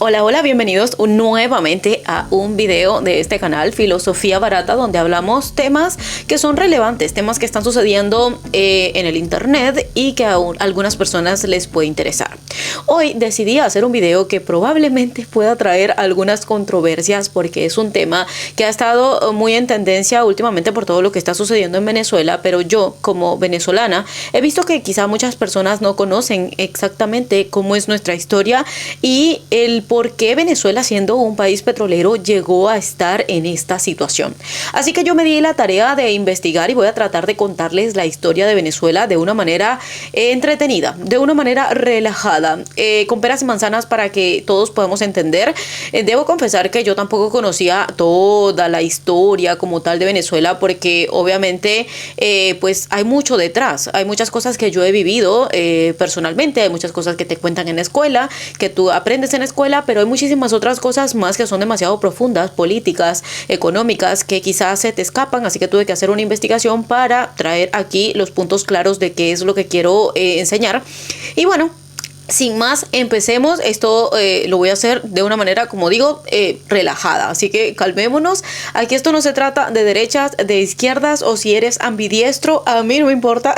Hola, hola, bienvenidos nuevamente a un video de este canal Filosofía Barata, donde hablamos temas que son relevantes, temas que están sucediendo en el internet y que a algunas personas les puede interesar. Hoy decidí hacer un video que probablemente pueda traer algunas controversias porque es un tema que ha estado muy en tendencia últimamente por todo lo que está sucediendo en Venezuela, pero yo como venezolana he visto que quizá muchas personas no conocen exactamente cómo es nuestra historia y el por qué Venezuela, siendo un país petrolero, llegó a estar en esta situación. Así que yo me di la tarea de investigar y voy a tratar de contarles la historia de Venezuela de una manera entretenida, de una manera relajada, con peras y manzanas para que todos podamos entender. Debo confesar que yo tampoco conocía toda la historia como tal de Venezuela porque obviamente pues hay mucho detrás, hay muchas cosas que yo he vivido personalmente, hay muchas cosas que te cuentan en la escuela, que tú aprendes en la escuela, pero hay muchísimas otras cosas más que son demasiado profundas, políticas, económicas, que quizás se te escapan, así que tuve que hacer una investigación para traer aquí los puntos claros de qué es lo que quiero enseñar. Y bueno, sin más, empecemos. Esto lo voy a hacer de una manera, como digo, relajada. Así que calmémonos. Aquí esto no se trata de derechas, de izquierdas o si eres ambidiestro. A mí no me importa.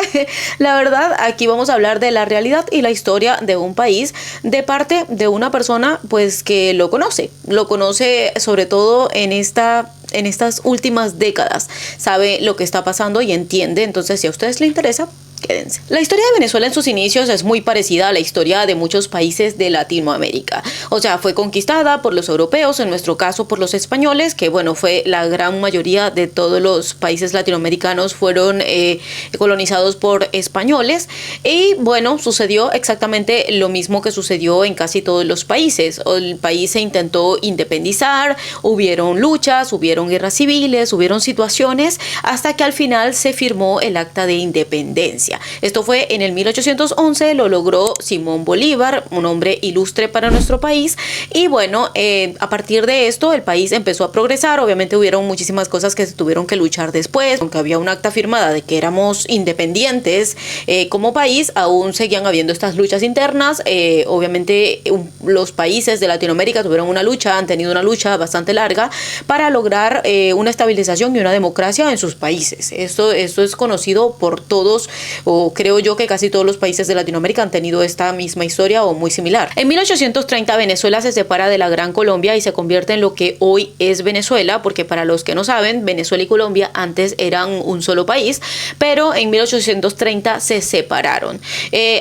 La verdad, aquí vamos a hablar de la realidad y la historia de un país de parte de una persona pues que lo conoce. Lo conoce sobre todo en estas últimas décadas. Sabe lo que está pasando y entiende. Entonces, si a ustedes les interesa, quédense. La historia de Venezuela en sus inicios es muy parecida a la historia de muchos países de Latinoamérica. O sea, fue conquistada por los europeos, en nuestro caso por los españoles, que bueno, fue la gran mayoría de todos los países latinoamericanos fueron colonizados por españoles. Y bueno, sucedió exactamente lo mismo que sucedió en casi todos los países. El país se intentó independizar, hubieron luchas, hubieron guerras civiles, hubieron situaciones, hasta que al final se firmó el Acta de Independencia. Esto fue en el 1811, lo logró Simón Bolívar, un hombre ilustre para nuestro país. Y bueno, a partir de esto el país empezó a progresar. Obviamente hubieron muchísimas cosas que se tuvieron que luchar después. Aunque había un acta firmada de que éramos independientes como país, aún seguían habiendo estas luchas internas. Obviamente los países de Latinoamérica tuvieron una lucha, han tenido una lucha bastante larga para lograr una estabilización y una democracia en sus países. Esto es conocido por todos, o creo yo que casi todos los países de Latinoamérica han tenido esta misma historia o muy similar. En 1830 Venezuela se separa de la Gran Colombia y se convierte en lo que hoy es Venezuela, porque para los que no saben, Venezuela y Colombia antes eran un solo país, pero en 1830 se separaron.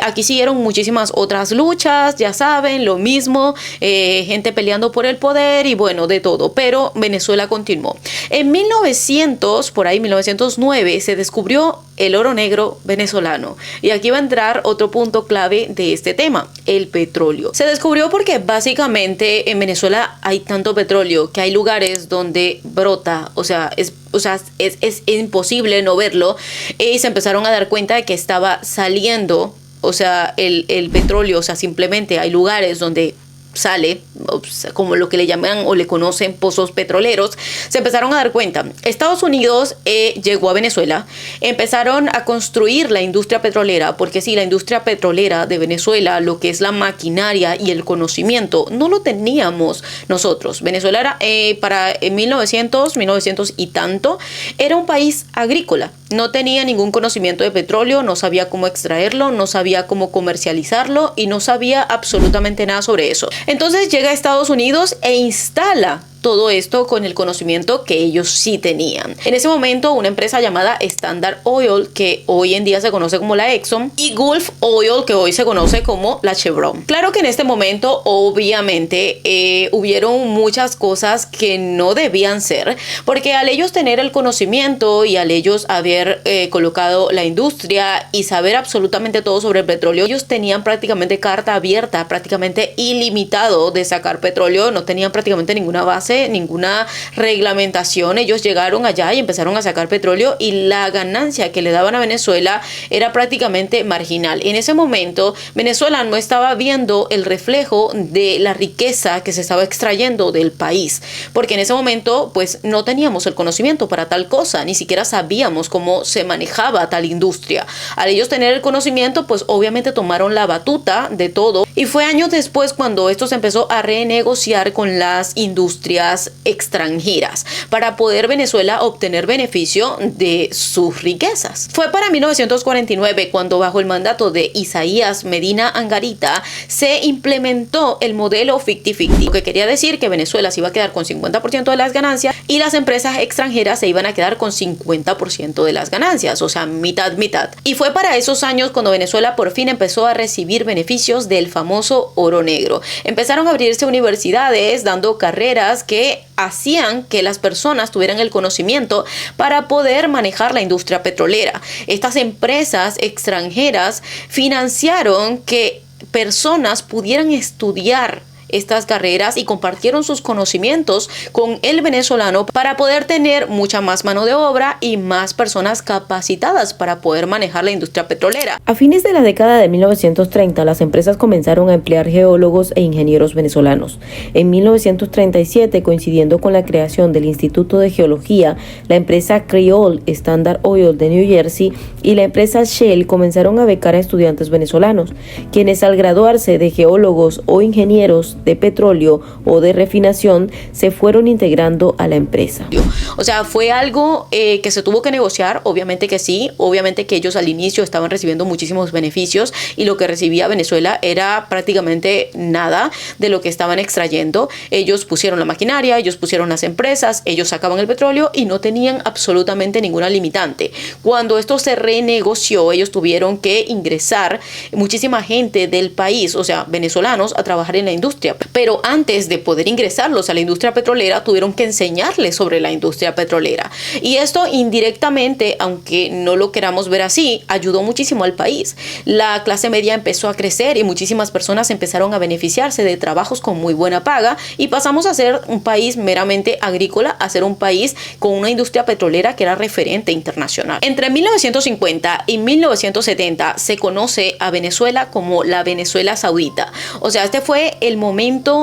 Aquí siguieron muchísimas otras luchas, ya saben, lo mismo, gente peleando por el poder y bueno, de todo, pero Venezuela continuó. En 1900, por ahí 1909, se descubrió el oro negro venezolano. Y aquí va a entrar otro punto clave de este tema, el petróleo. Se descubrió porque básicamente en Venezuela hay tanto petróleo que hay lugares donde brota, es imposible no verlo. Y se empezaron a dar cuenta de que estaba saliendo, el petróleo, simplemente hay lugares donde sale, como lo que le llaman o le conocen pozos petroleros. Se empezaron a dar cuenta. Estados Unidos llegó a Venezuela, empezaron a construir la industria petrolera, porque sí, la industria petrolera de Venezuela, lo que es la maquinaria y el conocimiento, no lo teníamos nosotros. Venezuela era, para 1900 y tanto, era un país agrícola. No tenía ningún conocimiento de petróleo, no sabía cómo extraerlo, no sabía cómo comercializarlo y no sabía absolutamente nada sobre eso. Entonces llega a Estados Unidos e instala todo esto con el conocimiento que ellos sí tenían. En ese momento, una empresa llamada Standard Oil, que hoy en día se conoce como la Exxon, y Gulf Oil, que hoy se conoce como la Chevron. Claro que en este momento, obviamente, hubieron muchas cosas que no debían ser, porque al ellos tener el conocimiento y al ellos haber colocado la industria y saber absolutamente todo sobre el petróleo, ellos tenían prácticamente carta abierta, prácticamente ilimitado de sacar petróleo, no tenían prácticamente ninguna base, ninguna reglamentación. Ellos llegaron allá y empezaron a sacar petróleo y la ganancia que le daban a Venezuela era prácticamente marginal. En ese momento Venezuela no estaba viendo el reflejo de la riqueza que se estaba extrayendo del país, porque en ese momento pues no teníamos el conocimiento para tal cosa, ni siquiera sabíamos cómo se manejaba tal industria. Al ellos tener el conocimiento, pues obviamente tomaron la batuta de todo Y fue años después cuando esto se empezó a renegociar con las industrias extranjeras para poder Venezuela obtener beneficio de sus riquezas. Fue para 1949 cuando bajo el mandato de Isaías Medina Angarita se implementó el modelo 50-50, lo que quería decir que Venezuela se iba a quedar con 50% de las ganancias y las empresas extranjeras se iban a quedar con 50% de las ganancias, o sea, mitad, mitad. Y fue para esos años cuando Venezuela por fin empezó a recibir beneficios del famoso oro negro. Empezaron a abrirse universidades dando carreras que hacían que las personas tuvieran el conocimiento para poder manejar la industria petrolera. Estas empresas extranjeras financiaron que personas pudieran estudiar estas carreras y compartieron sus conocimientos con el venezolano para poder tener mucha más mano de obra y más personas capacitadas para poder manejar la industria petrolera. A fines de la década de 1930, las empresas comenzaron a emplear geólogos e ingenieros venezolanos. En 1937, coincidiendo con la creación del Instituto de Geología, la empresa Creole Standard Oil de New Jersey y la empresa Shell comenzaron a becar a estudiantes venezolanos, quienes al graduarse de geólogos o ingenieros de petróleo o de refinación se fueron integrando a la empresa. O sea, fue algo que se tuvo que negociar, obviamente que sí, obviamente que ellos al inicio estaban recibiendo muchísimos beneficios y lo que recibía Venezuela era prácticamente nada de lo que estaban extrayendo. Ellos pusieron la maquinaria, ellos pusieron las empresas, ellos sacaban el petróleo y no tenían absolutamente ninguna limitante. Cuando esto se renegoció, ellos tuvieron que ingresar muchísima gente del país, o sea, venezolanos, a trabajar en la industria. Pero antes de poder ingresarlos a la industria petrolera, tuvieron que enseñarles sobre la industria petrolera. Y esto indirectamente, aunque no lo queramos ver así, ayudó muchísimo al país. La clase media empezó a crecer y muchísimas personas empezaron a beneficiarse de trabajos con muy buena paga y pasamos a ser un país meramente agrícola a ser un país con una industria petrolera que era referente internacional. Entre 1950 y 1970 se conoce a Venezuela como la Venezuela Saudita. O sea, este fue el momento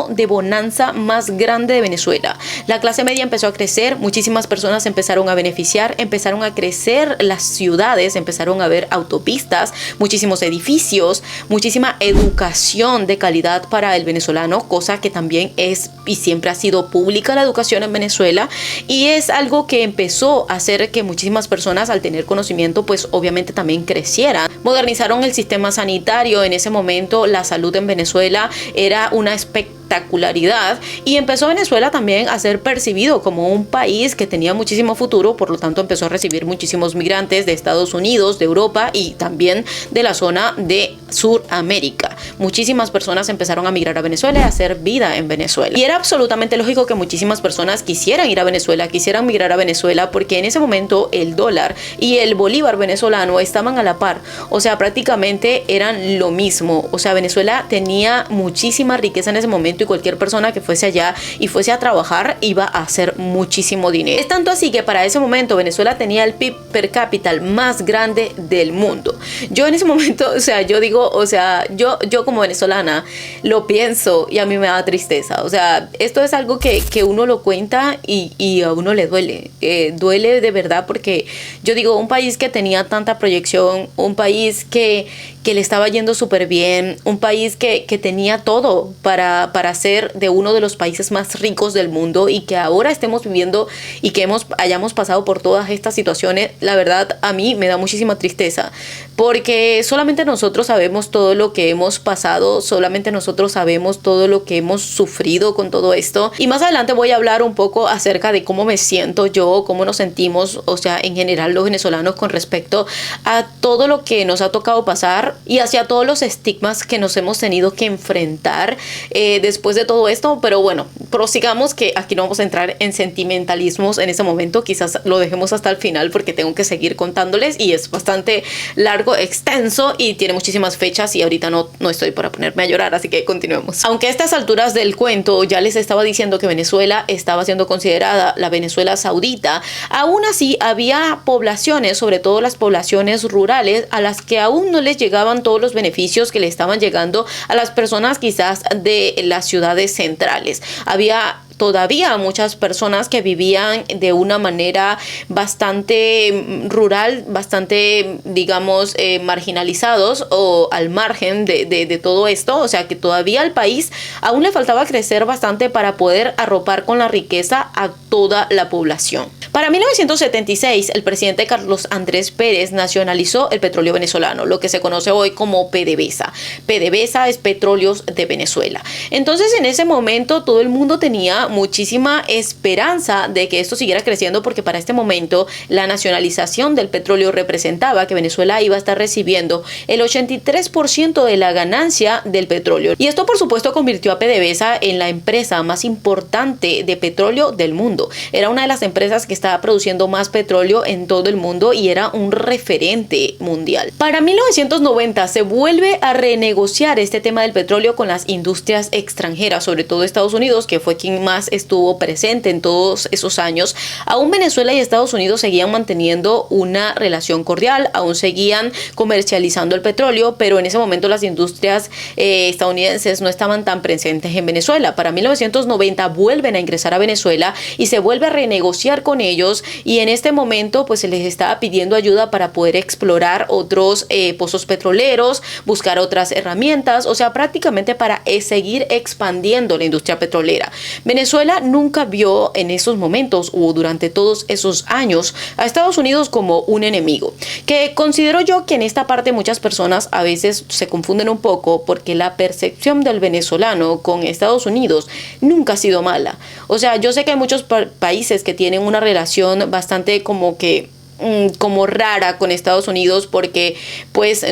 de bonanza más grande de Venezuela. La clase media empezó a crecer, muchísimas personas empezaron a beneficiar, empezaron a crecer las ciudades, empezaron a haber autopistas, muchísimos edificios, muchísima educación de calidad para el venezolano, cosa que también es y siempre ha sido pública la educación en Venezuela, y es algo que empezó a hacer que muchísimas personas al tener conocimiento pues obviamente también crecieran. Modernizaron el sistema sanitario. En ese momento la salud en Venezuela era una espectacularidad y empezó Venezuela también a ser percibido como un país que tenía muchísimo futuro, por lo tanto empezó a recibir muchísimos migrantes de Estados Unidos, de Europa y también de la zona de Suramérica. Muchísimas personas empezaron a migrar a Venezuela y a hacer vida en Venezuela. Y era absolutamente lógico que muchísimas personas quisieran ir a Venezuela, quisieran migrar a Venezuela, porque en ese momento el dólar y el bolívar venezolano estaban a la par. O sea, prácticamente eran lo mismo. O sea, Venezuela tenía muchísima riqueza en ese momento y cualquier persona que fuese allá y fuese a trabajar iba a hacer muchísimo dinero. Es tanto así que para ese momento Venezuela tenía el PIB per cápita más grande del mundo. Yo en ese momento, o sea, yo digo, o sea, yo como venezolana lo pienso y a mí me da tristeza. O sea, esto es algo que uno lo cuenta y a uno le duele. Duele de verdad porque yo digo, un país que tenía tanta proyección, un país que le estaba yendo súper bien, un país que tenía todo para ser de uno de los países más ricos del mundo y que ahora estemos viviendo y que hayamos pasado por todas estas situaciones, la verdad a mí me da muchísima tristeza porque solamente nosotros sabemos todo lo que hemos pasado, solamente nosotros sabemos todo lo que hemos sufrido con todo esto y más adelante voy a hablar un poco acerca de cómo me siento yo, cómo nos sentimos, o sea, en general los venezolanos con respecto a todo lo que nos ha tocado pasar y hacia todos los estigmas que nos hemos tenido que enfrentar después de todo esto. Pero bueno, prosigamos, que aquí no vamos a entrar en sentimentalismos en ese momento, quizás lo dejemos hasta el final porque tengo que seguir contándoles y es bastante largo, extenso y tiene muchísimas fechas y ahorita no estoy para ponerme a llorar, así que continuemos. Aunque a estas alturas del cuento ya les estaba diciendo que Venezuela estaba siendo considerada la Venezuela Saudita, aún así había poblaciones, sobre todo las poblaciones rurales, a las que aún no les llegaban todos los beneficios que le estaban llegando a las personas quizás de las ciudades centrales. Había todavía muchas personas que vivían de una manera bastante rural, bastante, digamos, marginalizados o al margen de todo esto. O sea que todavía al país aún le faltaba crecer bastante para poder arropar con la riqueza a toda la población. Para 1976, el presidente Carlos Andrés Pérez nacionalizó el petróleo venezolano, lo que se conoce hoy como PDVSA. PDVSA es Petróleos de Venezuela. Entonces, en ese momento, todo el mundo tenía muchísima esperanza de que esto siguiera creciendo, porque para este momento la nacionalización del petróleo representaba que Venezuela iba a estar recibiendo el 83% de la ganancia del petróleo. Y esto, por supuesto, convirtió a PDVSA en la empresa más importante de petróleo del mundo. Era una de las empresas que estaba produciendo más petróleo en todo el mundo y era un referente mundial. Para 1990 se vuelve a renegociar este tema del petróleo con las industrias extranjeras, sobre todo Estados Unidos, que fue quien más estuvo presente en todos esos años. Aún Venezuela y Estados Unidos seguían manteniendo una relación cordial, aún seguían comercializando el petróleo, pero en ese momento las industrias estadounidenses no estaban tan presentes en Venezuela. Para 1990 vuelven a ingresar a Venezuela y se vuelve a renegociar con ellos, y en este momento pues se les estaba pidiendo ayuda para poder explorar otros pozos petroleros, buscar otras herramientas, o sea, prácticamente para seguir expandiendo la industria petrolera. Venezuela nunca vio en esos momentos o durante todos esos años a Estados Unidos como un enemigo, que considero yo que en esta parte muchas personas a veces se confunden un poco, porque la percepción del venezolano con Estados Unidos nunca ha sido mala. O sea, yo sé que hay muchos países que tienen una relación bastante como rara con Estados Unidos, porque pues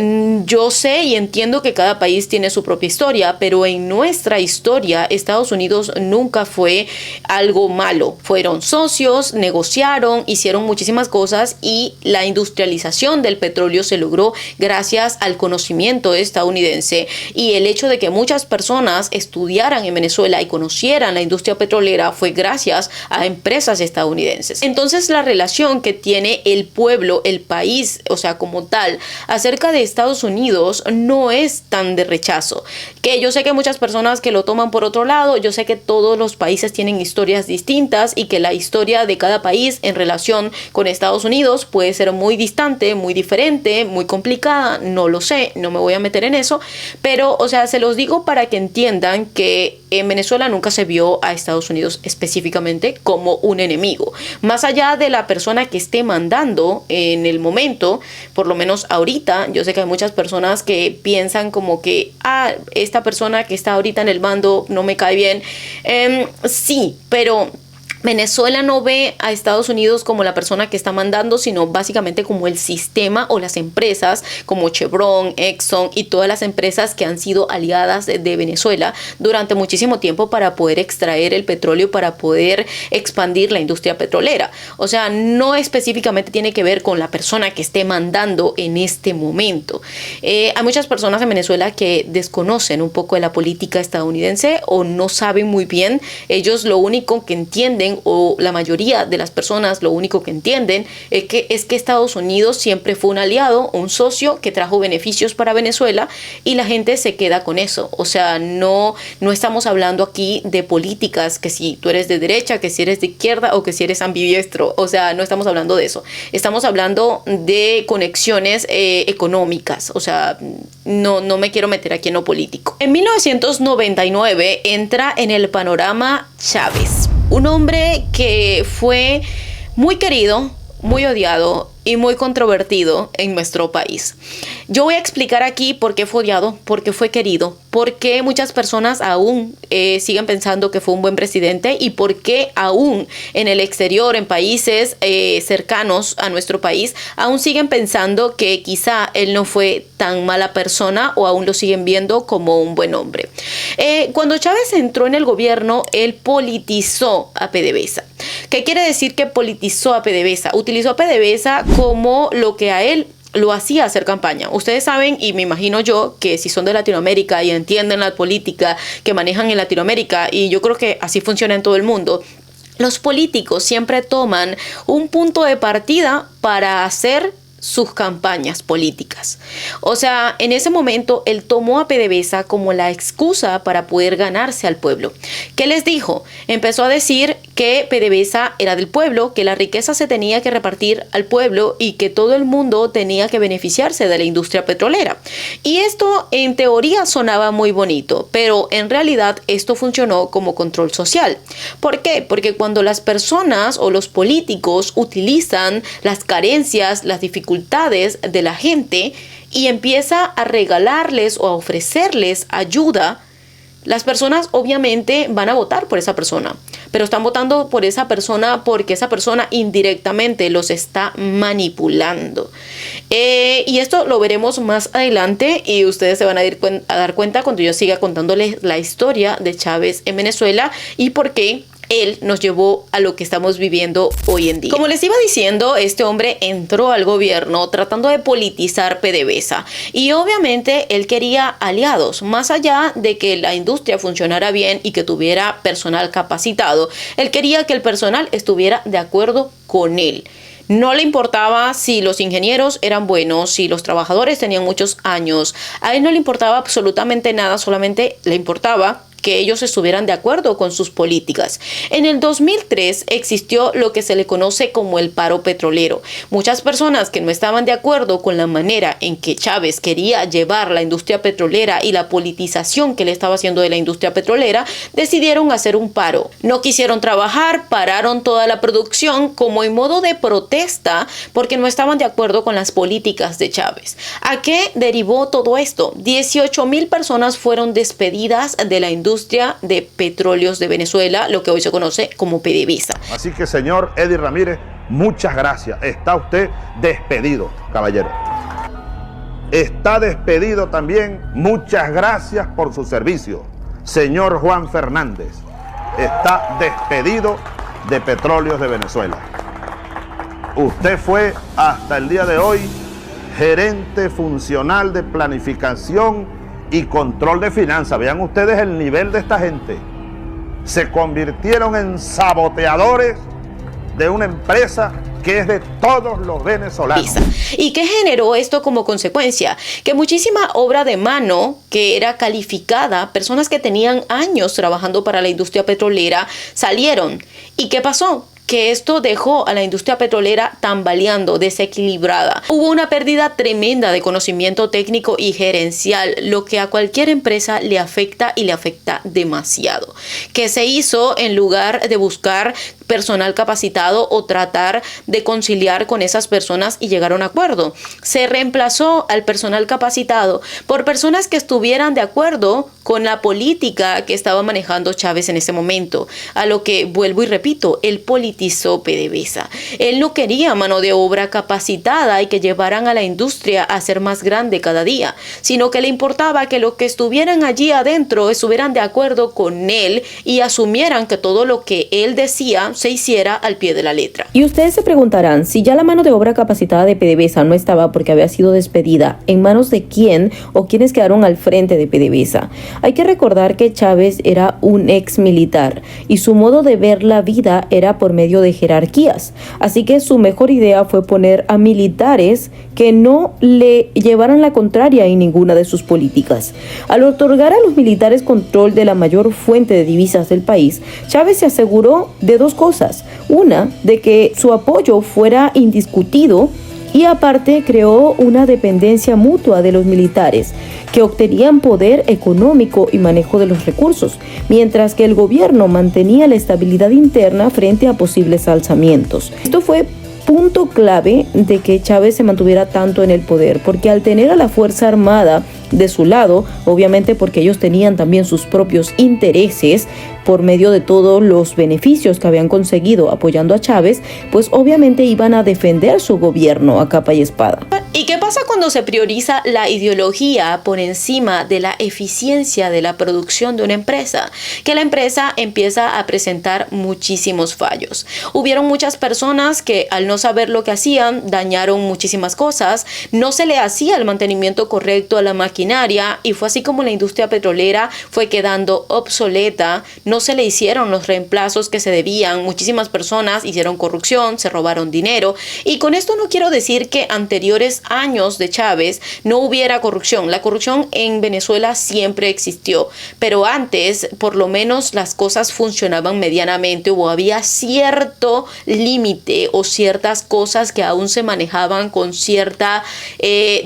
yo sé y entiendo que cada país tiene su propia historia, pero en nuestra historia Estados Unidos nunca fue algo malo. Fueron socios, negociaron, hicieron muchísimas cosas, y la industrialización del petróleo se logró gracias al conocimiento estadounidense, y el hecho de que muchas personas estudiaran en Venezuela y conocieran la industria petrolera fue gracias a empresas estadounidenses. Entonces, la relación que tiene el pueblo, el país, o sea, como tal, acerca de Estados Unidos no es tan de rechazo. Que yo sé que hay muchas personas que lo toman por otro lado. Yo sé que todos los países tienen historias distintas, y que la historia de cada país en relación con Estados Unidos puede ser muy distante, muy diferente, muy complicada. No lo sé, no me voy a meter en eso, pero, o sea, se los digo para que entiendan que en Venezuela nunca se vio a Estados Unidos específicamente como un enemigo. Más allá de la persona que esté mandando en el momento, por lo menos ahorita, yo sé que hay muchas personas que piensan como que, esta persona que está ahorita en el mando no me cae bien. Sí, pero Venezuela no ve a Estados Unidos como la persona que está mandando, sino básicamente como el sistema o las empresas como Chevron, Exxon y todas las empresas que han sido aliadas de Venezuela durante muchísimo tiempo para poder extraer el petróleo, para poder expandir la industria petrolera. O sea, no específicamente tiene que ver con la persona que esté mandando en este momento. Hay muchas personas en Venezuela que desconocen un poco de la política estadounidense o no saben muy bien. Ellos lo único que entienden, o la mayoría de las personas lo único que entienden, es que Estados Unidos siempre fue un aliado, un socio que trajo beneficios para Venezuela, y la gente se queda con eso. O sea, no estamos hablando aquí de políticas, que si tú eres de derecha, que si eres de izquierda o que si eres ambidiestro. O sea, no estamos hablando de eso. Estamos hablando de conexiones económicas. O sea, no me quiero meter aquí en lo político. En 1999 entra en el panorama Chávez, un hombre que fue muy querido, muy odiado y muy controvertido en nuestro país. Yo voy a explicar aquí por qué fue odiado, por qué fue querido, por qué muchas personas aún siguen pensando que fue un buen presidente, y por qué aún en el exterior, en países cercanos a nuestro país, aún siguen pensando que quizá él no fue tan mala persona, o aún lo siguen viendo como un buen hombre. Cuando Chávez entró en el gobierno, él politizó a PDVSA. ¿Qué quiere decir que politizó a PDVSA? Utilizó a PDVSA como lo que a él lo hacía hacer campaña. Ustedes saben, y me imagino yo, que si son de Latinoamérica y entienden la política que manejan en Latinoamérica, y yo creo que así funciona en todo el mundo, los políticos siempre toman un punto de partida para hacer sus campañas políticas. O sea, en ese momento él tomó a PDVSA como la excusa para poder ganarse al pueblo. ¿Qué les dijo? Empezó a decir que PDVSA era del pueblo, que la riqueza se tenía que repartir al pueblo y que todo el mundo tenía que beneficiarse de la industria petrolera. Y esto en teoría sonaba muy bonito, pero en realidad esto funcionó como control social. ¿Por qué? Porque cuando las personas o los políticos utilizan las carencias, las dificultades de la gente y empieza a regalarles o a ofrecerles ayuda, las personas obviamente van a votar por esa persona, pero están votando por esa persona porque esa persona indirectamente los está manipulando. Y esto lo veremos más adelante y ustedes se van a dar cuenta cuando yo siga contándoles la historia de Chávez en Venezuela y por qué él nos llevó a lo que estamos viviendo hoy en día. Como les iba diciendo, este hombre entró al gobierno tratando de politizar PDVSA y obviamente él quería aliados, más allá de que la industria funcionara bien y que tuviera personal capacitado. Él quería que el personal estuviera de acuerdo con él. No le importaba si los ingenieros eran buenos, si los trabajadores tenían muchos años. A él no le importaba absolutamente nada, solamente le importaba que ellos estuvieran de acuerdo con sus políticas. En el 2003 existió lo que se le conoce como el paro petrolero. Muchas personas que no estaban de acuerdo con la manera en que Chávez quería llevar la industria petrolera y la politización que le estaba haciendo de la industria petrolera, decidieron hacer un paro. No quisieron trabajar, pararon toda la producción como en modo de protesta porque no estaban de acuerdo con las políticas de Chávez. ¿A qué derivó todo esto? 18,000 personas fueron despedidas de la industria de petróleos de Venezuela, lo que hoy se conoce como PDVSA. Así que, señor Eddie Ramírez, muchas gracias. Está usted despedido, caballero. Está despedido también. Muchas gracias por su servicio. Señor Juan Fernández, está despedido de Petróleos de Venezuela. Usted fue hasta el día de hoy gerente funcional de planificación y control de finanzas. Vean ustedes el nivel de esta gente. Se convirtieron en saboteadores de una empresa que es de todos los venezolanos. ¿Y qué generó esto como consecuencia? Que muchísima obra de mano que era calificada, personas que tenían años trabajando para la industria petrolera, salieron. ¿Y qué pasó? Que esto dejó a la industria petrolera tambaleando, desequilibrada. Hubo una pérdida tremenda de conocimiento técnico y gerencial, lo que a cualquier empresa le afecta y le afecta demasiado. ¿Qué se hizo en lugar de buscar personal capacitado o tratar de conciliar con esas personas y llegar a un acuerdo? Se reemplazó al personal capacitado por personas que estuvieran de acuerdo con la política que estaba manejando Chávez en ese momento, a lo que vuelvo y repito, él politizó PDVSA. Él no quería mano de obra capacitada y que llevaran a la industria a ser más grande cada día, sino que le importaba que los que estuvieran allí adentro estuvieran de acuerdo con él y asumieran que todo lo que él decía se hiciera al pie de la letra. Y ustedes se preguntarán, si ya la mano de obra capacitada de PDVSA no estaba porque había sido despedida, ¿en manos de quién o quiénes quedaron al frente de PDVSA? Hay que recordar que Chávez era un ex militar y su modo de ver la vida era por medio de jerarquías. Así que su mejor idea fue poner a militares que no le llevaran la contraria en ninguna de sus políticas. Al otorgar a los militares control de la mayor fuente de divisas del país, Chávez se aseguró de dos cosas. Una, de que su apoyo fuera indiscutido, y aparte creó una dependencia mutua de los militares, que obtenían poder económico y manejo de los recursos, mientras que el gobierno mantenía la estabilidad interna frente a posibles alzamientos. Esto fue punto clave de que Chávez se mantuviera tanto en el poder, porque al tener a la Fuerza Armada de su lado, obviamente porque ellos tenían también sus propios intereses por medio de todos los beneficios que habían conseguido apoyando a Chávez, pues obviamente iban a defender su gobierno a capa y espada. ¿Y qué pasa cuando se prioriza la ideología por encima de la eficiencia de la producción de una empresa? Que la empresa empieza a presentar muchísimos fallos. Hubieron muchas personas que al no no saber lo que hacían, dañaron muchísimas cosas, no se le hacía el mantenimiento correcto a la maquinaria y fue así como la industria petrolera fue quedando obsoleta, no se le hicieron los reemplazos que se debían, muchísimas personas hicieron corrupción, se robaron dinero y con esto no quiero decir que anteriores años de Chávez no hubiera corrupción, la corrupción en Venezuela siempre existió, pero antes por lo menos las cosas funcionaban medianamente o había cierto límite o ciertas cosas que aún se manejaban con cierta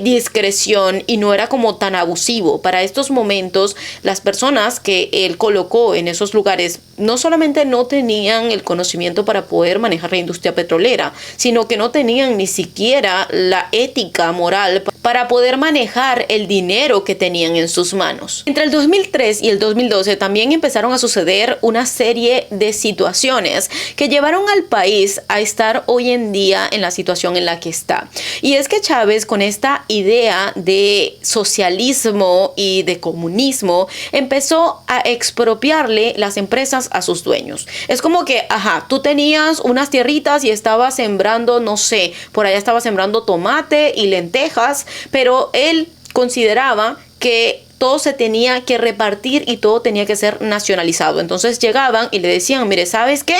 discreción y no era como tan abusivo. Para estos momentos, las personas que él colocó en esos lugares no solamente no tenían el conocimiento para poder manejar la industria petrolera, sino que no tenían ni siquiera la ética moral para poder manejar el dinero que tenían en sus manos. Entre el 2003 y el 2012 también empezaron a suceder una serie de situaciones que llevaron al país a estar hoy en día en la situación en la que está. Y es que Chávez, con esta idea de socialismo y de comunismo, empezó a expropiarle las empresas a sus dueños. Es como que, tú tenías unas tierritas y estabas sembrando, no sé, por allá estabas sembrando tomate y lentejas, pero él consideraba que todo se tenía que repartir y todo tenía que ser nacionalizado. Entonces llegaban y le decían, mire, ¿sabes qué?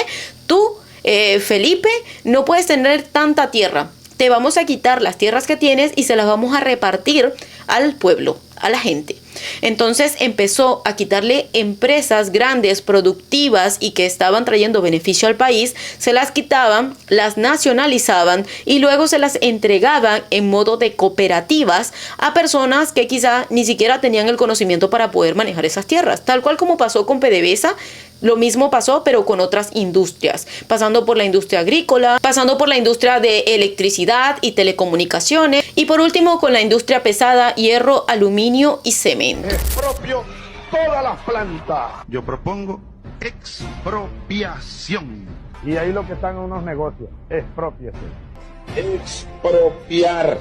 Tú, Felipe, no puedes tener tanta tierra. Te vamos a quitar las tierras que tienes y se las vamos a repartir al pueblo, a la gente. Entonces empezó a quitarle empresas grandes, productivas y que estaban trayendo beneficio al país, se las quitaban, las nacionalizaban y luego se las entregaban en modo de cooperativas a personas que quizá ni siquiera tenían el conocimiento para poder manejar esas tierras, tal cual como pasó con PDVSA. Lo mismo pasó, pero con otras industrias, pasando por la industria agrícola, pasando por la industria de electricidad y telecomunicaciones y por último con la industria pesada, hierro, aluminio y cemento. Expropio todas las plantas. Yo propongo expropiación. Y ahí lo que están en unos negocios, expropiación. Expropiar.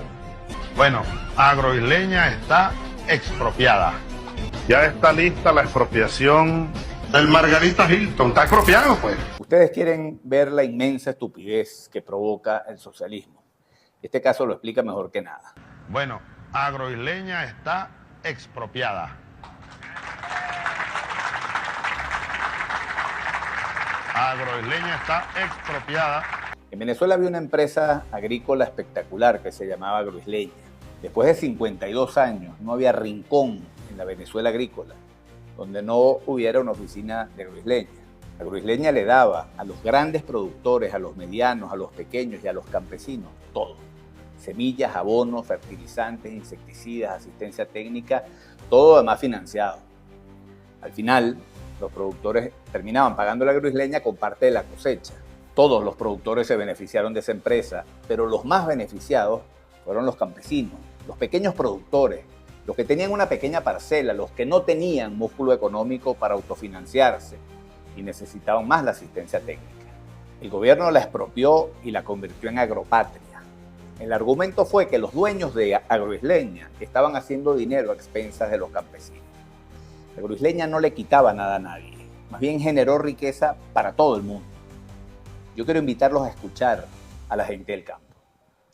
Bueno, Agroisleña está expropiada. Ya está lista la expropiación. El Margarita Hilton está expropiado, pues. Ustedes quieren ver la inmensa estupidez que provoca el socialismo. Este caso lo explica mejor que nada. Bueno, Agroisleña está expropiada. Agroisleña está expropiada. En Venezuela había una empresa agrícola espectacular que se llamaba Agroisleña. Después de 52 años no había rincón en la Venezuela agrícola donde no hubiera una oficina de Agroisleña. Agroisleña le daba a los grandes productores, a los medianos, a los pequeños y a los campesinos todo. Semillas, abonos, fertilizantes, insecticidas, asistencia técnica, todo además financiado. Al final, los productores terminaban pagando la Agroisleña con parte de la cosecha. Todos los productores se beneficiaron de esa empresa, pero los más beneficiados fueron los campesinos, los pequeños productores, los que tenían una pequeña parcela, los que no tenían músculo económico para autofinanciarse y necesitaban más la asistencia técnica. El gobierno la expropió y la convirtió en agropatria. El argumento fue que los dueños de Agroisleña estaban haciendo dinero a expensas de los campesinos. Agroisleña no le quitaba nada a nadie, más bien generó riqueza para todo el mundo. Yo quiero invitarlos a escuchar a la gente del campo.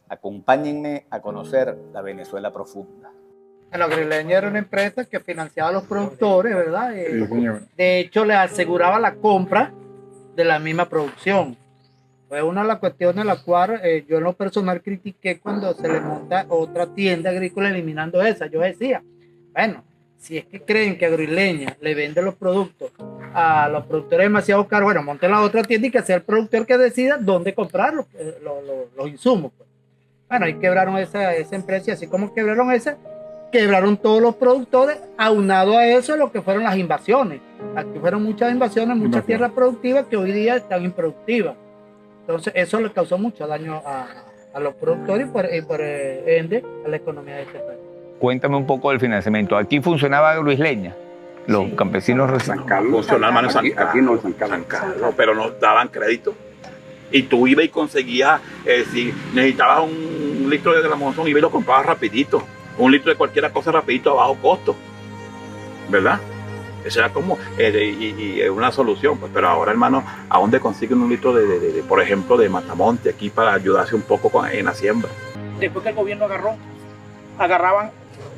Acompáñenme a conocer la Venezuela profunda. La Agroisleña era una empresa que financiaba a los productores, ¿verdad? De hecho, les aseguraba la compra de la misma producción. Fue una de las cuestiones en la cual yo en lo personal critiqué cuando se le monta otra tienda agrícola eliminando esa. Yo decía, bueno, si es que creen que Agroisleña le vende los productos a los productores demasiado caros, bueno, monten la otra tienda y que sea el productor que decida dónde comprar los insumos. Pues. Bueno, ahí quebraron esa empresa y así como quebraron esa, quebraron todos los productores, aunado a eso lo que fueron las invasiones. Aquí fueron muchas invasiones, muchas tierras productivas que hoy día están improductivas. Entonces eso le causó mucho daño a los productores y por ende a la economía de este país. Cuéntame un poco del financiamiento. ¿Aquí funcionaba Agroisleña? Los campesinos San Carlos, funcionaba en San Carlos. Aquí no, San Carlos, pero nos daban crédito. Y tú ibas y conseguías, si necesitabas un litro de Monzón, ibas y lo comprabas rapidito. Un litro de cualquier cosa rapidito a bajo costo, ¿verdad? Eso era como una solución, pues. Pero ahora, hermano, ¿a dónde consiguen un litro por ejemplo, de Matamonte aquí para ayudarse un poco en la siembra? Después que el gobierno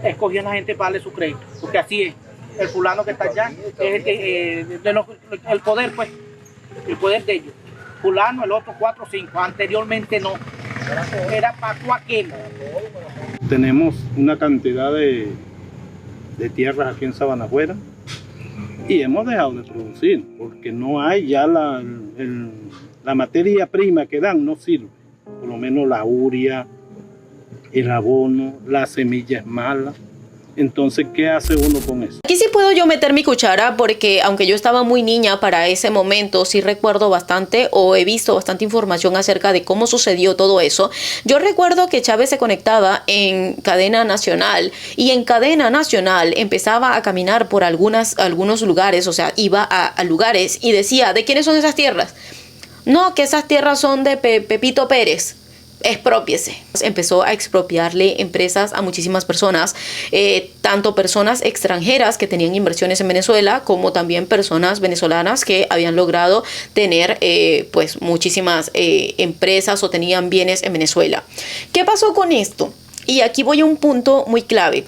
escogían a la gente para darle su crédito, porque así es. El fulano que está allá es el que, el poder, pues, el poder de ellos. Fulano, el otro 4 o 5, anteriormente no. Era para aquel. Tenemos una cantidad de tierras aquí en Sabana Afuera y hemos dejado de producir porque no hay ya la materia prima que dan, no sirve. Por lo menos la urea, el abono, la semilla es mala. Entonces, ¿qué hace uno con eso? Aquí sí puedo yo meter mi cuchara porque aunque yo estaba muy niña para ese momento, sí recuerdo bastante o he visto bastante información acerca de cómo sucedió todo eso. Yo recuerdo que Chávez se conectaba en cadena nacional y en cadena nacional empezaba a caminar por algunos lugares, o sea, iba a lugares y decía, ¿de quiénes son esas tierras? No, que esas tierras son de Pepito Pérez. Exprópiese. Empezó a expropiarle empresas a muchísimas personas, tanto personas extranjeras que tenían inversiones en Venezuela, como también personas venezolanas que habían logrado tener pues muchísimas empresas o tenían bienes en Venezuela. ¿Qué pasó con esto? Y aquí voy a un punto muy clave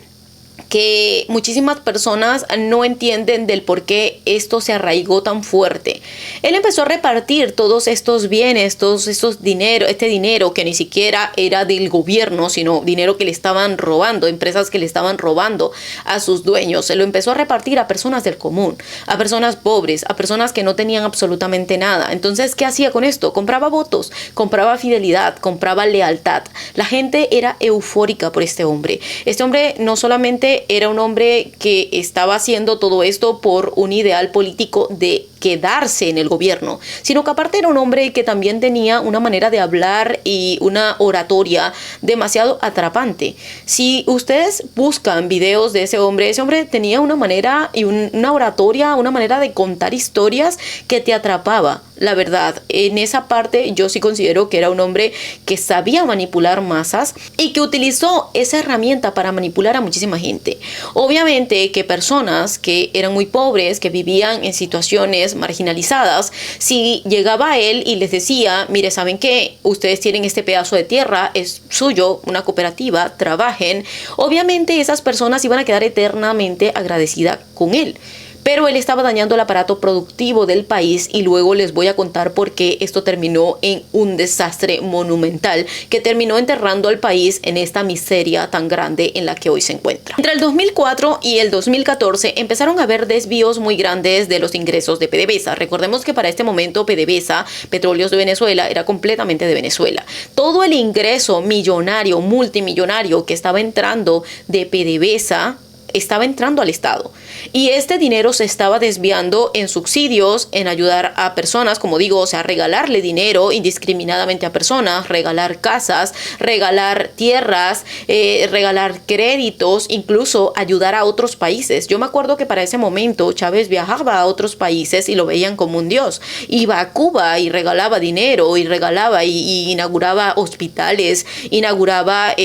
que muchísimas personas no entienden del por qué esto se arraigó tan fuerte. Él empezó a repartir todos estos bienes, este dinero que ni siquiera era del gobierno, sino dinero que le estaban robando, empresas que le estaban robando a sus dueños. Se lo empezó a repartir a personas del común, a personas pobres, a personas que no tenían absolutamente nada. Entonces, ¿qué hacía con esto? Compraba votos, compraba fidelidad, compraba lealtad. La gente era eufórica por este hombre. Este hombre no solamente era un hombre que estaba haciendo todo esto por un ideal político de quedarse en el gobierno, sino que aparte era un hombre que también tenía una manera de hablar y una oratoria demasiado atrapante. Si ustedes buscan videos de ese hombre tenía una manera y una oratoria, una manera de contar historias que te atrapaba. La verdad, en esa parte yo sí considero que era un hombre que sabía manipular masas y que utilizó esa herramienta para manipular a muchísima gente. Obviamente que personas que eran muy pobres, que vivían en situaciones marginalizadas, si llegaba a él y les decía, mire, ¿saben qué? Ustedes tienen este pedazo de tierra, es suyo, una cooperativa, trabajen. Obviamente esas personas iban a quedar eternamente agradecidas con él. Pero él estaba dañando el aparato productivo del país y luego les voy a contar por qué esto terminó en un desastre monumental que terminó enterrando al país en esta miseria tan grande en la que hoy se encuentra. Entre el 2004 y el 2014 empezaron a haber desvíos muy grandes de los ingresos de PDVSA. Recordemos que para este momento PDVSA, Petróleos de Venezuela, era completamente de Venezuela. Todo el ingreso millonario, multimillonario que estaba entrando de PDVSA estaba entrando al Estado y este dinero se estaba desviando en subsidios, en ayudar a personas, como digo, o sea, regalarle dinero indiscriminadamente a personas, regalar casas, regalar tierras, regalar créditos, incluso ayudar a otros países. Yo me acuerdo que para ese momento Chávez viajaba a otros países y lo veían como un dios. Iba a Cuba y regalaba dinero y regalaba y inauguraba hospitales, inauguraba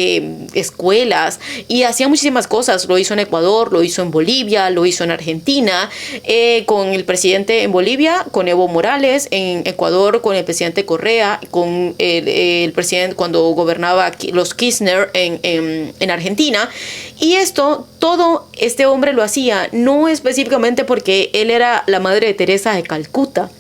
escuelas y hacía muchísimas cosas. Lo hizo en Ecuador, lo hizo en Bolivia, lo hizo en Argentina, con el presidente en Bolivia, con Evo Morales, en Ecuador con el presidente Correa, con el presidente cuando gobernaba los Kirchner en Argentina. Y todo este hombre lo hacía no específicamente porque él era la Madre Teresa de Calcuta,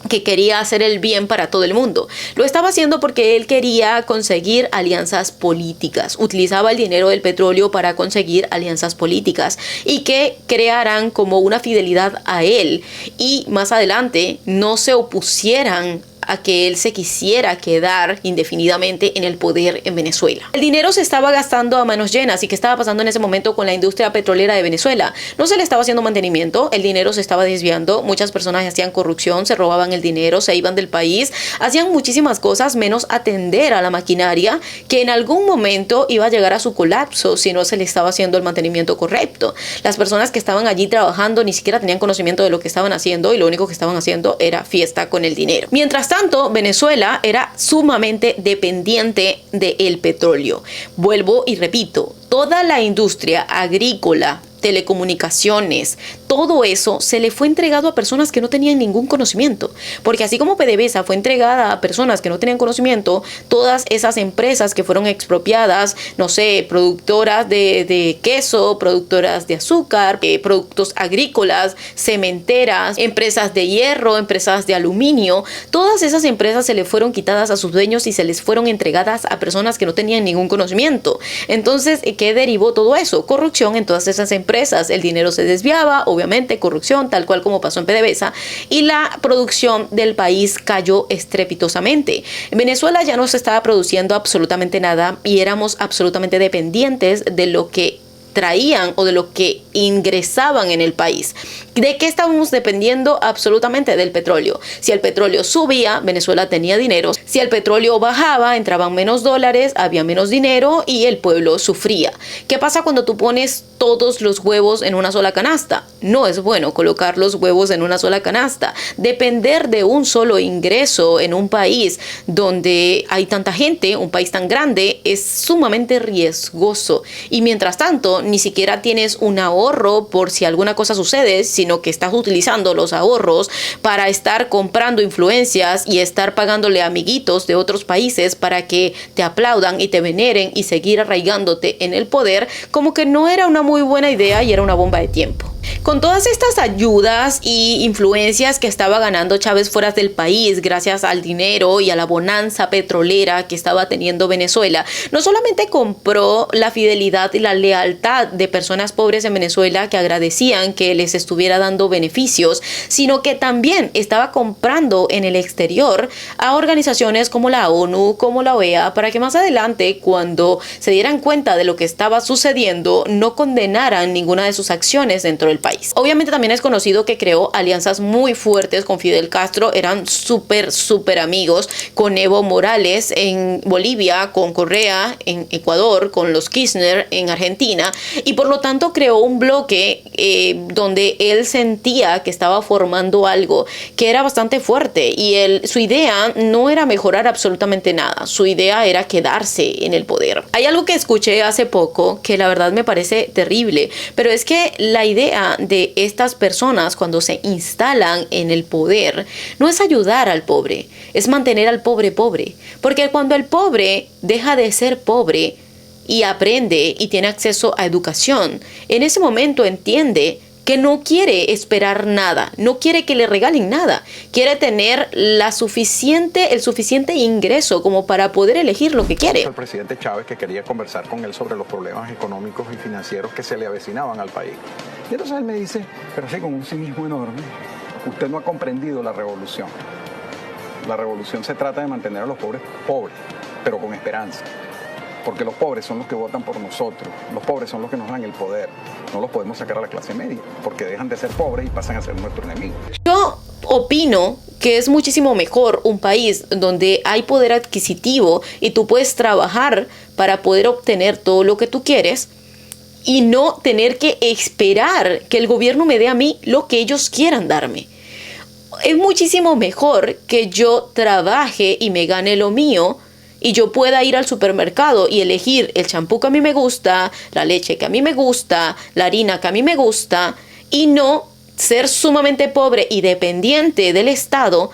que quería hacer el bien para todo el mundo. Lo estaba haciendo porque él quería conseguir alianzas políticas. Utilizaba el dinero del petróleo para conseguir alianzas políticas y que crearan como una fidelidad a él y más adelante no se opusieran a que él se quisiera quedar indefinidamente en el poder en Venezuela. El dinero se estaba gastando a manos llenas. ¿Y qué estaba pasando en ese momento con la industria petrolera de Venezuela? No se le estaba haciendo mantenimiento, el dinero se estaba desviando, muchas personas hacían corrupción, se robaban el dinero, se iban del país, hacían muchísimas cosas menos atender a la maquinaria que en algún momento iba a llegar a su colapso si no se le estaba haciendo el mantenimiento correcto. Las personas que estaban allí trabajando ni siquiera tenían conocimiento de lo que estaban haciendo y lo único que estaban haciendo era fiesta con el dinero. Mientras tanto, Venezuela era sumamente dependiente del petróleo. Vuelvo y repito, toda la industria agrícola telecomunicaciones, todo eso se le fue entregado a personas que no tenían ningún conocimiento. Porque así como PDVSA fue entregada a personas que no tenían conocimiento, todas esas empresas que fueron expropiadas, no sé, productoras de queso, productoras de azúcar, productos agrícolas, cementeras, empresas de hierro, empresas de aluminio, todas esas empresas se le fueron quitadas a sus dueños y se les fueron entregadas a personas que no tenían ningún conocimiento. Entonces, ¿qué derivó todo eso? Corrupción en todas esas empresas. El dinero se desviaba, obviamente, corrupción, tal cual como pasó en PDVSA, y la producción del país cayó estrepitosamente. En Venezuela ya no se estaba produciendo absolutamente nada y éramos absolutamente dependientes de lo que traían o de lo que ingresaban en el país. ¿De qué estábamos dependiendo? Absolutamente del petróleo. Si el petróleo subía, Venezuela tenía dinero. Si el petróleo bajaba, entraban menos dólares, había menos dinero y el pueblo sufría. ¿Qué pasa cuando tú pones todos los huevos en una sola canasta? No es bueno colocar los huevos en una sola canasta. Depender de un solo ingreso en un país donde hay tanta gente, un país tan grande, es sumamente riesgoso. Y mientras tanto, ni siquiera tienes un ahorro por si alguna cosa sucede, sino que estás utilizando los ahorros para estar comprando influencias y estar pagándole a amiguitos de otros países para que te aplaudan y te veneren y seguir arraigándote en el poder, como que no era una muy buena idea y era una bomba de tiempo. Con todas estas ayudas y influencias que estaba ganando Chávez fuera del país gracias al dinero y a la bonanza petrolera que estaba teniendo Venezuela, no solamente compró la fidelidad y la lealtad de personas pobres en Venezuela que agradecían que les estuviera dando beneficios, sino que también estaba comprando en el exterior a organizaciones como la ONU, como la OEA, para que más adelante, cuando se dieran cuenta de lo que estaba sucediendo, no condenaran ninguna de sus acciones dentro del país. Obviamente también es conocido que creó alianzas muy fuertes con Fidel Castro, eran súper amigos, con Evo Morales en Bolivia, con Correa en Ecuador, con los Kirchner en Argentina, y por lo tanto creó un bloque donde él sentía que estaba formando algo que era bastante fuerte y su idea no era mejorar absolutamente nada, su idea era quedarse en el poder. Hay algo que escuché hace poco que la verdad me parece terrible, pero es que la idea de estas personas cuando se instalan en el poder no es ayudar al pobre, es mantener al pobre pobre, porque cuando el pobre deja de ser pobre y aprende y tiene acceso a educación, en ese momento entiende que no quiere esperar nada, no quiere que le regalen nada, quiere tener el suficiente ingreso como para poder elegir lo que quiere. El presidente Chávez que quería conversar con él sobre los problemas económicos y financieros que se le avecinaban al país. Y entonces él me dice, pero sí, con un cinismo enorme, usted no ha comprendido la revolución. La revolución se trata de mantener a los pobres pobres, pero con esperanza. Porque los pobres son los que votan por nosotros, los pobres son los que nos dan el poder. No los podemos sacar a la clase media, porque dejan de ser pobres y pasan a ser nuestro enemigo. Yo opino que es muchísimo mejor un país donde hay poder adquisitivo y tú puedes trabajar para poder obtener todo lo que tú quieres y no tener que esperar que el gobierno me dé a mí lo que ellos quieran darme. Es muchísimo mejor que yo trabaje y me gane lo mío y yo pueda ir al supermercado y elegir el champú que a mí me gusta, la leche que a mí me gusta, la harina que a mí me gusta, y no ser sumamente pobre y dependiente del Estado,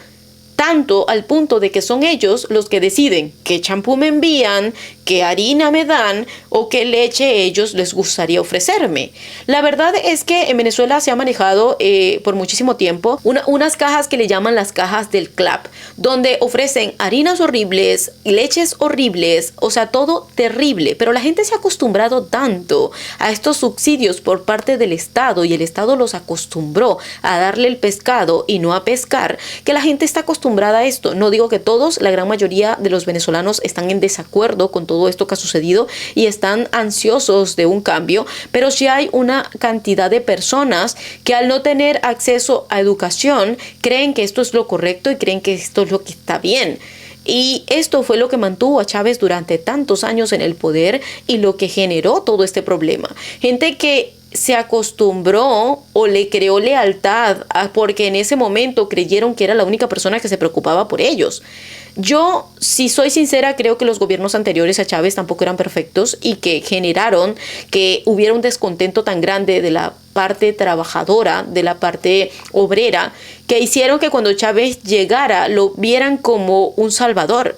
tanto al punto de que son ellos los que deciden qué champú me envían, qué harina me dan o qué leche ellos les gustaría ofrecerme. La verdad es que en Venezuela se ha manejado por muchísimo tiempo unas cajas que le llaman las cajas del CLAP, donde ofrecen harinas horribles, leches horribles, o sea, todo terrible. Pero la gente se ha acostumbrado tanto a estos subsidios por parte del Estado y el Estado los acostumbró a darle el pescado y no a pescar, que la gente está acostumbrada a esto. No digo que todos, la gran mayoría de los venezolanos están en desacuerdo con todo esto que ha sucedido y están ansiosos de un cambio, pero sí hay una cantidad de personas que al no tener acceso a educación creen que esto es lo correcto y creen que esto es lo que está bien. Y esto fue lo que mantuvo a Chávez durante tantos años en el poder y lo que generó todo este problema. Gente que se acostumbró o le creó lealtad porque en ese momento creyeron que era la única persona que se preocupaba por ellos. Yo, si soy sincera, creo que los gobiernos anteriores a Chávez tampoco eran perfectos y que generaron que hubiera un descontento tan grande de la parte trabajadora, de la parte obrera, que hicieron que cuando Chávez llegara lo vieran como un salvador,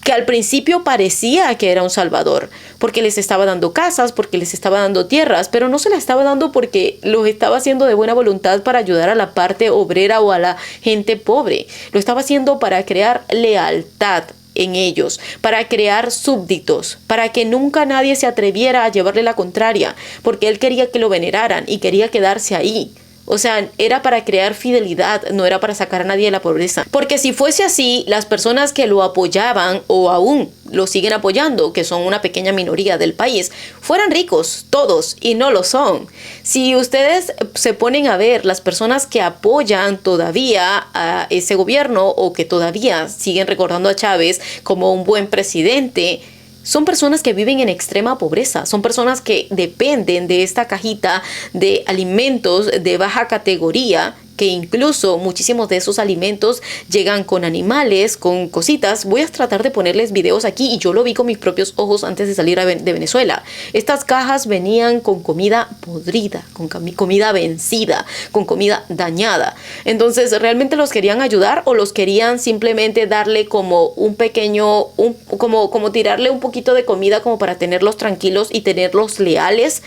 que al principio parecía que era un salvador, porque les estaba dando casas, porque les estaba dando tierras, pero no se las estaba dando porque los estaba haciendo de buena voluntad para ayudar a la parte obrera o a la gente pobre. Lo estaba haciendo para crear lealtad en ellos, para crear súbditos, para que nunca nadie se atreviera a llevarle la contraria, porque él quería que lo veneraran y quería quedarse ahí. O sea, era para crear fidelidad, no era para sacar a nadie de la pobreza. Porque si fuese así, las personas que lo apoyaban o aún lo siguen apoyando, que son una pequeña minoría del país, fueran ricos todos y no lo son. Si ustedes se ponen a ver las personas que apoyan todavía a ese gobierno o que todavía siguen recordando a Chávez como un buen presidente, son personas que viven en extrema pobreza, son personas que dependen de esta cajita de alimentos de baja categoría, que incluso muchísimos de esos alimentos llegan con animales, con cositas. Voy a tratar de ponerles videos aquí y yo lo vi con mis propios ojos antes de salir de Venezuela. Estas cajas venían con comida podrida, con comida vencida, con comida dañada. Entonces, ¿realmente los querían ayudar o los querían simplemente darle como un pequeño, como tirarle un poquito de comida como para tenerlos tranquilos y tenerlos leales,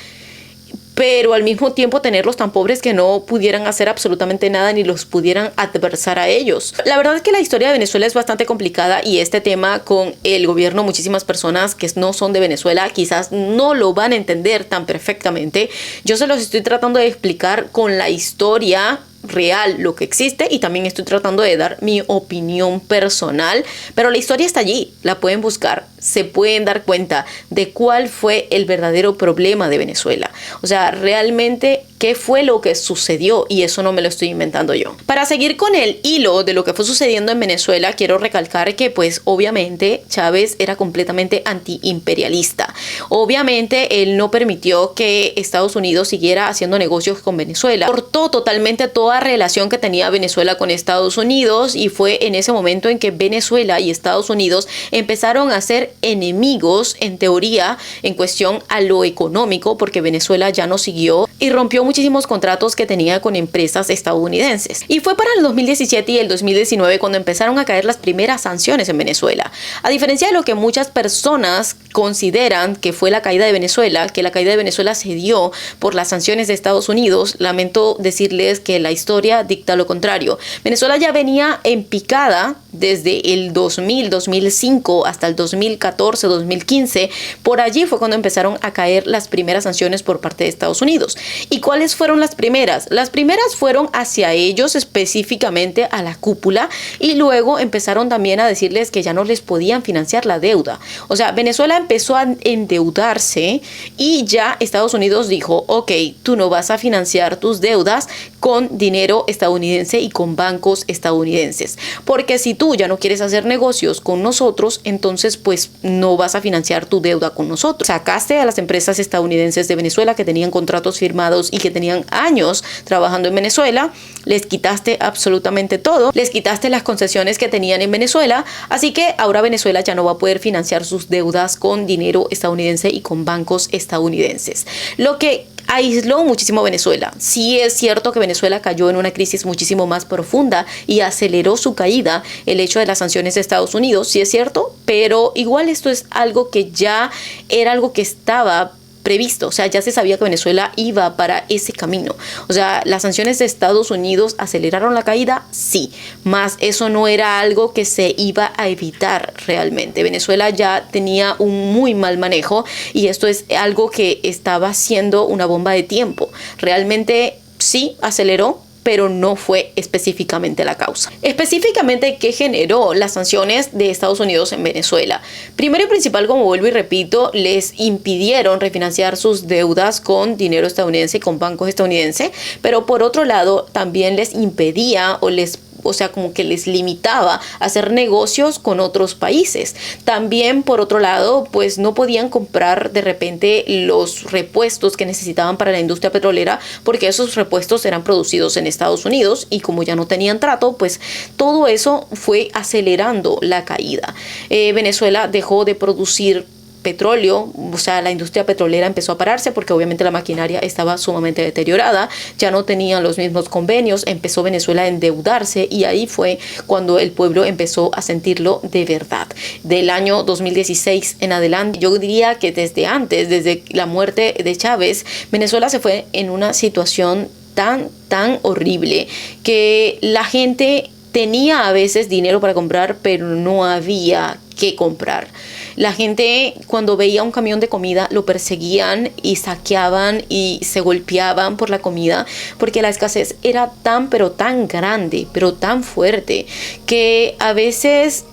pero al mismo tiempo tenerlos tan pobres que no pudieran hacer absolutamente nada ni los pudieran adversar a ellos? La verdad es que la historia de Venezuela es bastante complicada y este tema con el gobierno, muchísimas personas que no son de Venezuela quizás no lo van a entender tan perfectamente. Yo se los estoy tratando de explicar con la historia real, lo que existe, y también estoy tratando de dar mi opinión personal, pero la historia está allí, la pueden buscar, se pueden dar cuenta de cuál fue el verdadero problema de Venezuela. O sea, realmente qué fue lo que sucedió, y eso no me lo estoy inventando yo. Para seguir con el hilo de lo que fue sucediendo en Venezuela, quiero recalcar que pues obviamente Chávez era completamente antiimperialista. Obviamente él no permitió que Estados Unidos siguiera haciendo negocios con Venezuela. Cortó totalmente toda relación que tenía Venezuela con Estados Unidos, y fue en ese momento en que Venezuela y Estados Unidos empezaron a ser enemigos en teoría en cuestión a lo económico, porque Venezuela ya no siguió y rompió muchísimos contratos que tenía con empresas estadounidenses. Y fue para el 2017 y el 2019 cuando empezaron a caer las primeras sanciones en Venezuela. A diferencia de lo que muchas personas consideran que fue la caída de Venezuela, que la caída de Venezuela se dio por las sanciones de Estados Unidos, lamento decirles que la historia dicta lo contrario. Venezuela ya venía en picada desde el 2000, 2005 hasta el 2014, 2015. Por allí fue cuando empezaron a caer las primeras sanciones por parte de Estados Unidos. ¿Y cuáles fueron las primeras? Las primeras fueron hacia ellos, específicamente a la cúpula, y luego empezaron también a decirles que ya no les podían financiar la deuda. O sea, Venezuela empezó a endeudarse y ya Estados Unidos dijo, ok, tú no vas a financiar tus deudas con dinero estadounidense y con bancos estadounidenses, porque si tú ya no quieres hacer negocios con nosotros, entonces pues no vas a financiar tu deuda con nosotros. Sacaste a las empresas estadounidenses de Venezuela que tenían contratos firmados y que tenían años trabajando en Venezuela, les quitaste absolutamente todo, les quitaste las concesiones que tenían en Venezuela, así que ahora Venezuela ya no va a poder financiar sus deudas con dinero estadounidense y con bancos estadounidenses, lo que aisló muchísimo a Venezuela. Sí es cierto que Venezuela cayó en una crisis muchísimo más profunda y aceleró su caída el hecho de las sanciones de Estados Unidos, sí es cierto, pero igual esto es algo que ya era algo que estaba previsto, o sea, ya se sabía que Venezuela iba para ese camino. O sea, las sanciones de Estados Unidos aceleraron la caída, sí, más eso no era algo que se iba a evitar realmente. Venezuela ya tenía un muy mal manejo y esto es algo que estaba siendo una bomba de tiempo. Realmente sí aceleró, pero no fue específicamente la causa. Específicamente, ¿qué generó las sanciones de Estados Unidos en Venezuela? Primero y principal, como vuelvo y repito, les impidieron refinanciar sus deudas con dinero estadounidense y con bancos estadounidenses, pero por otro lado también les impedía o les o sea, como que les limitaba a hacer negocios con otros países. También, por otro lado, pues no podían comprar de repente los repuestos que necesitaban para la industria petrolera, porque esos repuestos eran producidos en Estados Unidos y como ya no tenían trato, pues todo eso fue acelerando la caída. Venezuela dejó de producir petróleo, o sea, la industria petrolera empezó a pararse porque obviamente la maquinaria estaba sumamente deteriorada, ya no tenían los mismos convenios, empezó Venezuela a endeudarse y ahí fue cuando el pueblo empezó a sentirlo de verdad. Del año 2016 en adelante, yo diría que desde antes, desde la muerte de Chávez, Venezuela se fue en una situación tan horrible que la gente tenía a veces dinero para comprar, pero no había que comprar. La gente, cuando veía un camión de comida, lo perseguían y saqueaban y se golpeaban por la comida, porque la escasez era pero tan grande, pero tan fuerte, que a veces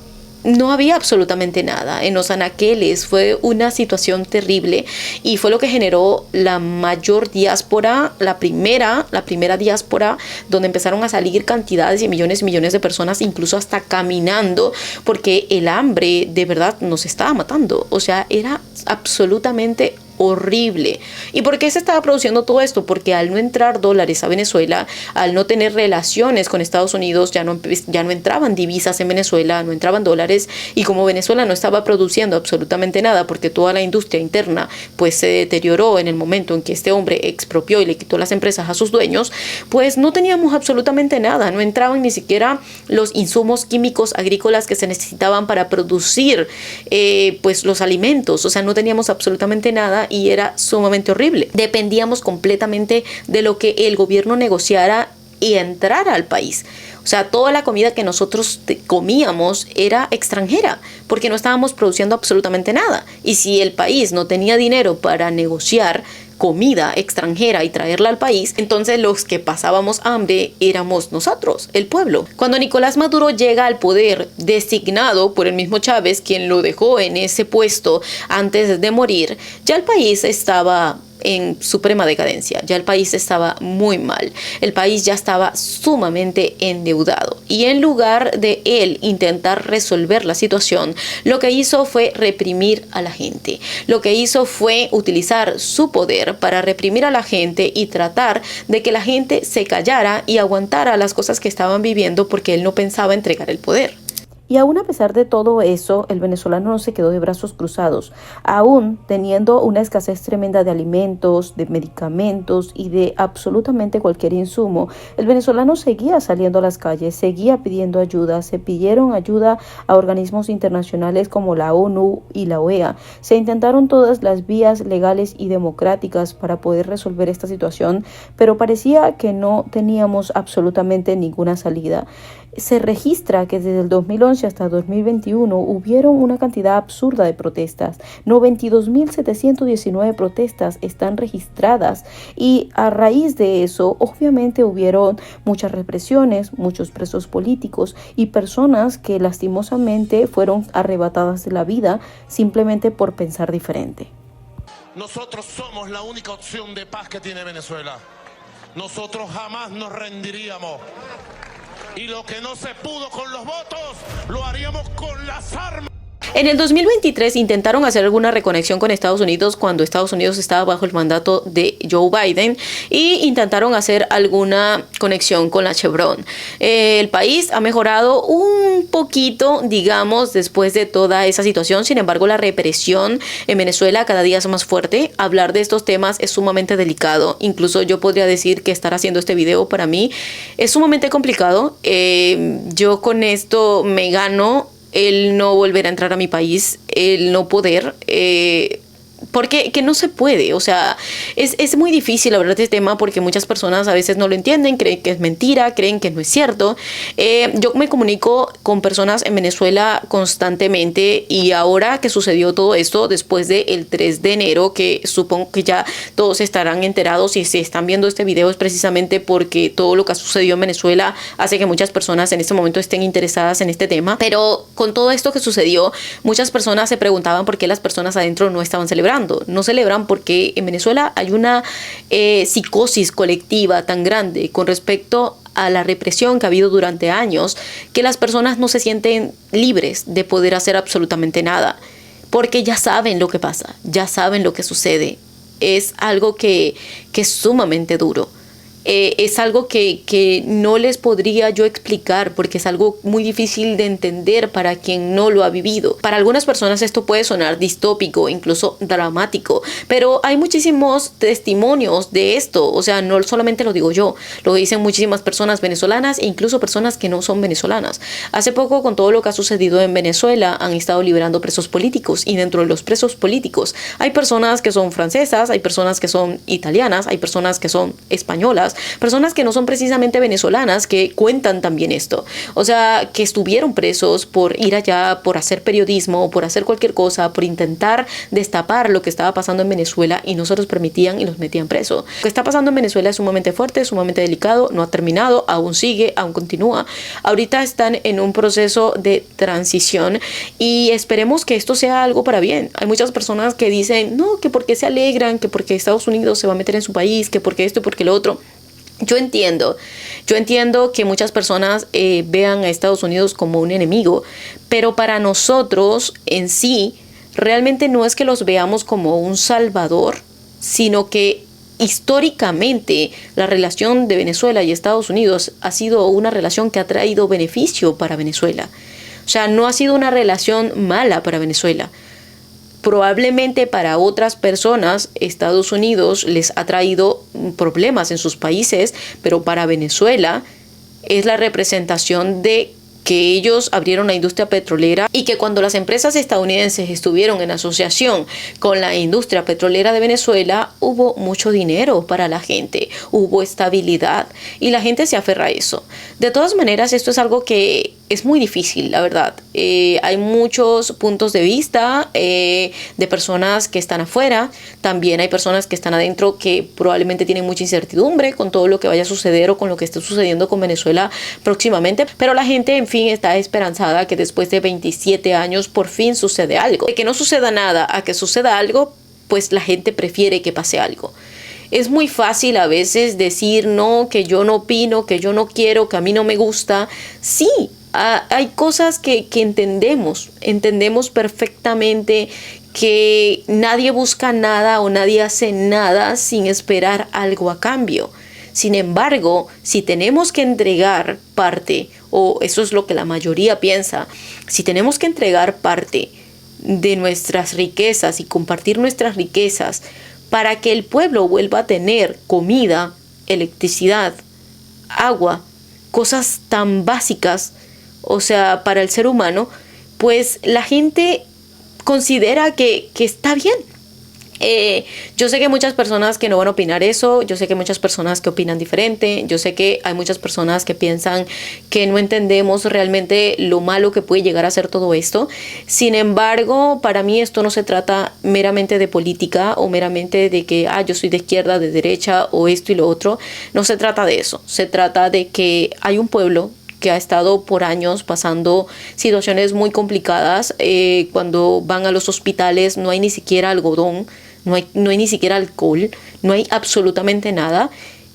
no había absolutamente nada. En los anaqueles fue una situación terrible y fue lo que generó la mayor diáspora, la primera diáspora, donde empezaron a salir cantidades y millones de personas, incluso hasta caminando, porque el hambre de verdad nos estaba matando. O sea, era absolutamente horrible. ¿Y por qué se estaba produciendo todo esto? Porque al no entrar dólares a Venezuela, al no tener relaciones con Estados Unidos, ya no entraban divisas en Venezuela, no entraban dólares, y como Venezuela no estaba produciendo absolutamente nada porque toda la industria interna pues se deterioró en el momento en que este hombre expropió y le quitó las empresas a sus dueños, pues no teníamos absolutamente nada, no entraban ni siquiera los insumos químicos agrícolas que se necesitaban para producir pues los alimentos, o sea, no teníamos absolutamente nada y era sumamente horrible. Dependíamos completamente de lo que el gobierno negociara y entrara al país. O sea, toda la comida que nosotros comíamos era extranjera porque no estábamos produciendo absolutamente nada. Y si el país no tenía dinero para negociar comida extranjera y traerla al país, entonces los que pasábamos hambre éramos nosotros, el pueblo. Cuando Nicolás Maduro llega al poder, designado por el mismo Chávez, quien lo dejó en ese puesto antes de morir, ya el país estaba en suprema decadencia, ya el país estaba muy mal, el país ya estaba sumamente endeudado y en lugar de él intentar resolver la situación, lo que hizo fue reprimir a la gente, lo que hizo fue utilizar su poder para reprimir a la gente y tratar de que la gente se callara y aguantara las cosas que estaban viviendo porque él no pensaba entregar el poder. Y aún a pesar de todo eso, el venezolano no se quedó de brazos cruzados. Aún teniendo una escasez tremenda de alimentos, de medicamentos y de absolutamente cualquier insumo, el venezolano seguía saliendo a las calles, seguía pidiendo ayuda. Se pidieron ayuda a organismos internacionales como la ONU y la OEA. Se intentaron todas las vías legales y democráticas para poder resolver esta situación, pero parecía que no teníamos absolutamente ninguna salida. Se registra que desde el 2011 hasta 2021 hubieron una cantidad absurda de protestas. 92.719 protestas están registradas y a raíz de eso obviamente hubieron muchas represiones, muchos presos políticos y personas que lastimosamente fueron arrebatadas de la vida simplemente por pensar diferente. Nosotros somos la única opción de paz que tiene Venezuela. Nosotros jamás nos rendiríamos. Y lo que no se pudo con los votos, lo haríamos con las armas. En el 2023 intentaron hacer alguna reconexión con Estados Unidos cuando Estados Unidos estaba bajo el mandato de Joe Biden y intentaron hacer alguna conexión con la Chevron. El país ha mejorado un poquito, digamos, después de toda esa situación. Sin embargo, la represión en Venezuela cada día es más fuerte. Hablar de estos temas es sumamente delicado. Incluso yo podría decir que estar haciendo este video para mí es sumamente complicado. Yo con esto me gano el no volver a entrar a mi país, el no poder, porque que no se puede, o sea, es muy difícil hablar de este tema porque muchas personas a veces no lo entienden, creen que es mentira, creen que no es cierto. Yo me comunico con personas en Venezuela constantemente y ahora que sucedió todo esto, después del 3 de enero, que supongo que ya todos estarán enterados y si están viendo este video es precisamente porque todo lo que ha sucedido en Venezuela hace que muchas personas en este momento estén interesadas en este tema, pero con todo esto que sucedió, muchas personas se preguntaban por qué las personas adentro no estaban celebrando. No celebran porque en Venezuela hay una psicosis colectiva tan grande con respecto a la represión que ha habido durante años, que las personas no se sienten libres de poder hacer absolutamente nada, porque ya saben lo que pasa, ya saben lo que sucede. Es algo que es sumamente duro. Es algo que no les podría yo explicar porque es algo muy difícil de entender para quien no lo ha vivido. Para algunas personas esto puede sonar distópico, incluso dramático, pero hay muchísimos testimonios de esto. O sea, no solamente lo digo yo, lo dicen muchísimas personas venezolanas e incluso personas que no son venezolanas. Hace poco, con todo lo que ha sucedido en Venezuela, han estado liberando presos políticos, y dentro de los presos políticos hay personas que son francesas, hay personas que son italianas, hay personas que son españolas, personas que no son precisamente venezolanas, que cuentan también esto. O sea, que estuvieron presos por ir allá, por hacer periodismo, por hacer cualquier cosa, por intentar destapar lo que estaba pasando en Venezuela, y no se los permitían y los metían preso. Lo que está pasando en Venezuela es sumamente fuerte, sumamente delicado, no ha terminado, aún sigue, aún continúa. Ahorita están en un proceso de transición y esperemos que esto sea algo para bien. Hay muchas personas que dicen, no, que porque se alegran, que porque Estados Unidos se va a meter en su país, que porque esto y porque lo otro. Yo entiendo que muchas personas vean a Estados Unidos como un enemigo, pero para nosotros en sí, realmente no es que los veamos como un salvador, sino que históricamente la relación de Venezuela y Estados Unidos ha sido una relación que ha traído beneficio para Venezuela. O sea, no ha sido una relación mala para Venezuela. Probablemente para otras personas Estados Unidos les ha traído problemas en sus países, pero para Venezuela es la representación de que ellos abrieron la industria petrolera y que cuando las empresas estadounidenses estuvieron en asociación con la industria petrolera de Venezuela, hubo mucho dinero para la gente, hubo estabilidad y la gente se aferra a eso. De todas maneras, esto es algo que es muy difícil, la verdad. Hay muchos puntos de vista de personas que están afuera. También hay personas que están adentro que probablemente tienen mucha incertidumbre con todo lo que vaya a suceder o con lo que esté sucediendo con Venezuela próximamente. Pero la gente, en fin, está esperanzada que después de 27 años por fin sucede algo. De que no suceda nada a que suceda algo, pues la gente prefiere que pase algo. Es muy fácil a veces decir no, que yo no opino, que yo no quiero, que a mí no me gusta. Sí, hay cosas que entendemos perfectamente que nadie busca nada o nadie hace nada sin esperar algo a cambio. Sin embargo, si tenemos que entregar parte, o eso es lo que la mayoría piensa, si tenemos que entregar parte de nuestras riquezas y compartir nuestras riquezas para que el pueblo vuelva a tener comida, electricidad, agua, cosas tan básicas, o sea, para el ser humano, pues la gente considera que está bien. Yo sé que hay muchas personas que no van a opinar eso, yo sé que hay muchas personas que opinan diferente, yo sé que hay muchas personas que piensan que no entendemos realmente lo malo que puede llegar a ser todo esto. Sin embargo, para mí esto no se trata meramente de política o meramente de que yo soy de izquierda, de derecha o esto y lo otro. No se trata de eso, se trata de que hay un pueblo que ha estado por años pasando situaciones muy complicadas. Cuando van a los hospitales no hay ni siquiera algodón, no hay ni siquiera alcohol, no hay absolutamente nada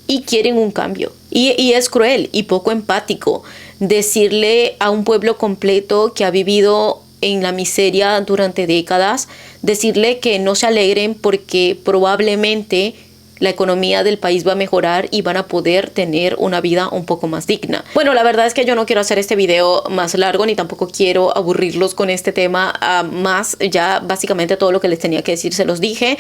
y quieren un cambio. Y es cruel y poco empático decirle a un pueblo completo que ha vivido en la miseria durante décadas, decirle que no se alegren porque probablemente la economía del país va a mejorar y van a poder tener una vida un poco más digna. Bueno, la verdad es que yo no quiero hacer este video más largo ni tampoco quiero aburrirlos con este tema más. Ya básicamente todo lo que les tenía que decir se los dije.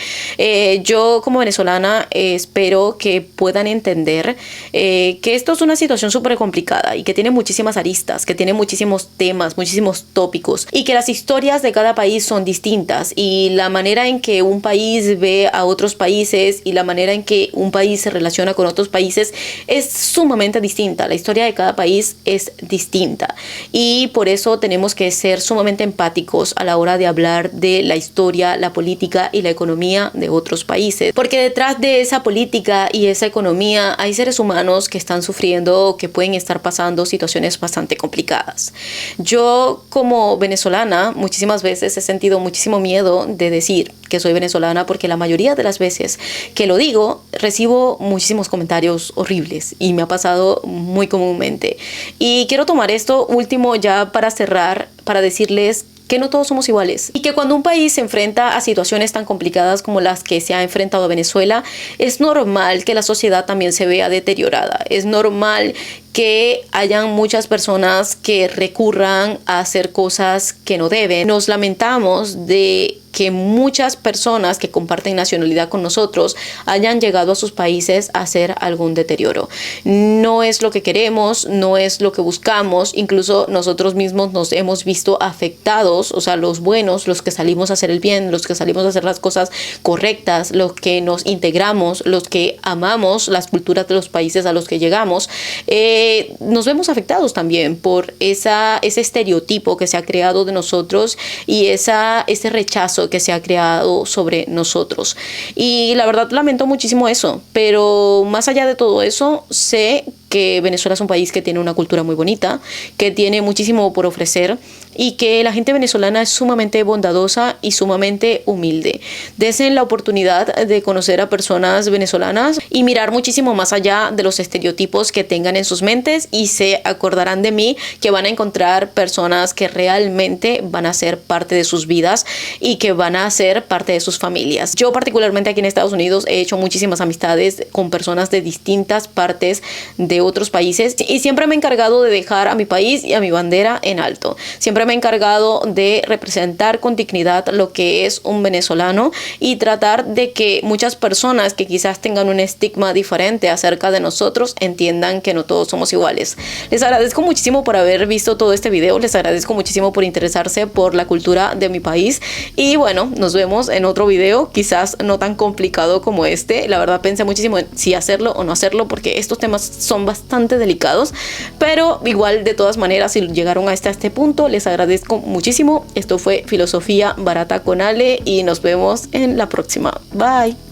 Yo como venezolana espero que puedan entender que esto es una situación súper complicada y que tiene muchísimas aristas, que tiene muchísimos temas, muchísimos tópicos y que las historias de cada país son distintas y la manera en que un país ve a otros países y la manera en que un país se relaciona con otros países es sumamente distinta. La historia de cada país es distinta y por eso tenemos que ser sumamente empáticos a la hora de hablar de la historia, la política y la economía de otros países, porque detrás de esa política y esa economía hay seres humanos que están sufriendo, que pueden estar pasando situaciones bastante complicadas. Yo como venezolana muchísimas veces he sentido muchísimo miedo de decir que soy venezolana, porque la mayoría de las veces que lo digo, recibo muchísimos comentarios horribles y me ha pasado muy comúnmente. Y quiero tomar esto último ya para cerrar, para decirles que no todos somos iguales y que cuando un país se enfrenta a situaciones tan complicadas como las que se ha enfrentado Venezuela, es normal que la sociedad también se vea deteriorada. Es normal que hayan muchas personas que recurran a hacer cosas que no deben. Nos lamentamos de que muchas personas que comparten nacionalidad con nosotros hayan llegado a sus países a hacer algún deterioro. No es lo que queremos, no es lo que buscamos, incluso nosotros mismos nos hemos visto afectados, o sea, los buenos, los que salimos a hacer el bien, los que salimos a hacer las cosas correctas, los que nos integramos, los que amamos las culturas de los países a los que llegamos, nos vemos afectados también por ese estereotipo que se ha creado de nosotros y ese rechazo que se ha creado sobre nosotros. Y la verdad lamento muchísimo eso, pero más allá de todo eso, sé que Venezuela es un país que tiene una cultura muy bonita, que tiene muchísimo por ofrecer y que la gente venezolana es sumamente bondadosa y sumamente humilde. Desen la oportunidad de conocer a personas venezolanas y mirar muchísimo más allá de los estereotipos que tengan en sus mentes, y se acordarán de mí, que van a encontrar personas que realmente van a ser parte de sus vidas y que van a ser parte de sus familias. Yo particularmente aquí en Estados Unidos he hecho muchísimas amistades con personas de distintas partes de otros países y siempre me he encargado de dejar a mi país y a mi bandera en alto. Siempre me he encargado de representar con dignidad lo que es un venezolano y tratar de que muchas personas que quizás tengan un estigma diferente acerca de nosotros entiendan que no todos somos iguales. Les agradezco muchísimo por haber visto todo este video, les agradezco muchísimo por interesarse por la cultura de mi país y bueno, nos vemos en otro video, quizás no tan complicado como este. La verdad pensé muchísimo en si hacerlo o no hacerlo porque estos temas son bastante delicados, pero igual de todas maneras, si llegaron hasta este punto, les agradezco muchísimo. Esto fue Filosofía Barata con Ale y nos vemos en la próxima. Bye.